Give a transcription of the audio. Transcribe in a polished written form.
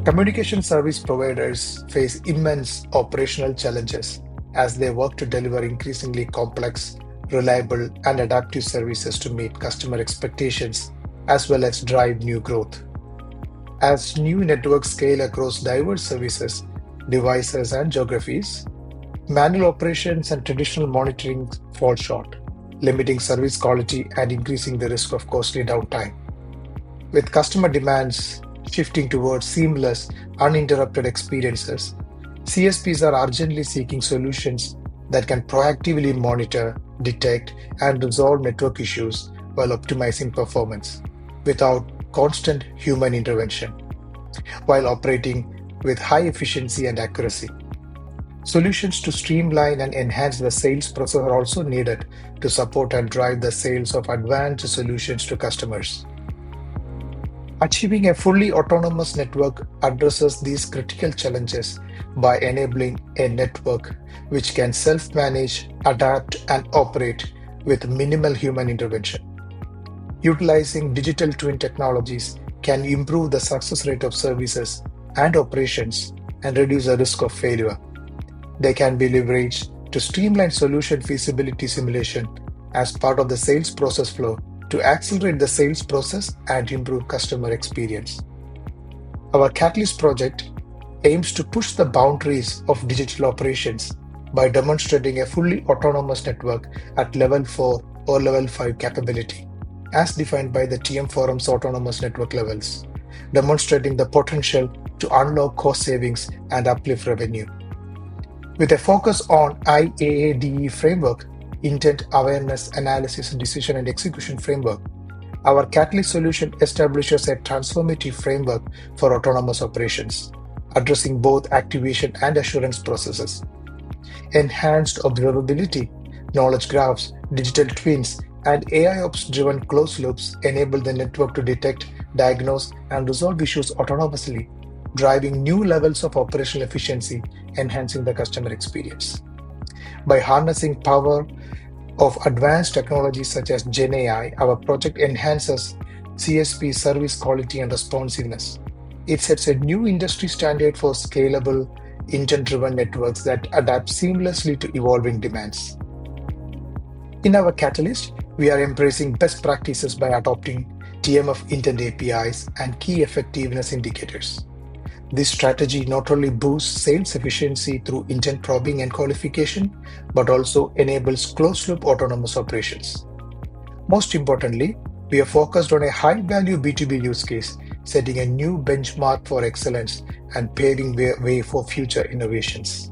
Communication service providers face immense operational challenges as they work to deliver increasingly complex, reliable, and adaptive services to meet customer expectations as well as drive new growth. As new networks scale across diverse services, devices, and geographies, manual operations and traditional monitoring fall short, limiting service quality and increasing the risk of costly downtime. With customer demands shifting towards seamless, uninterrupted experiences, CSPs are urgently seeking solutions that can proactively monitor, detect, and resolve network issues while optimizing performance without constant human intervention, while operating with high efficiency and accuracy. Solutions to streamline and enhance the sales process are also needed to support and drive the sales of advanced solutions to customers. Achieving a fully autonomous network addresses these critical challenges by enabling a network which can self-manage, adapt, and operate with minimal human intervention. Utilizing digital twin technologies can improve the success rate of services and operations and reduce the risk of failure. They can be leveraged to streamline solution feasibility simulation as part of the sales process flow to accelerate the sales process and improve customer experience. Our Catalyst project aims to push the boundaries of digital operations by demonstrating a fully autonomous network at level 4 or level 5 capability, as defined by the TM Forum's autonomous network levels, demonstrating the potential to unlock cost savings and uplift revenue. With a focus on IAADE framework, Intent, Awareness, Analysis, Decision, and Execution framework, our Catalyst solution establishes a transformative framework for autonomous operations, addressing both activation and assurance processes. Enhanced observability, knowledge graphs, digital twins, and AIOps-driven closed loops enable the network to detect, diagnose, and resolve issues autonomously, driving new levels of operational efficiency, enhancing the customer experience. By harnessing power of advanced technologies such as GenAI, our project enhances CSP service quality and responsiveness. It sets a new industry standard for scalable, intent-driven networks that adapt seamlessly to evolving demands. In our Catalyst, we are embracing best practices by adopting TMF intent APIs and key effectiveness indicators. This strategy not only boosts sales efficiency through intent probing and qualification, but also enables closed-loop autonomous operations. Most importantly, we are focused on a high-value B2B use case, setting a new benchmark for excellence and paving way for future innovations.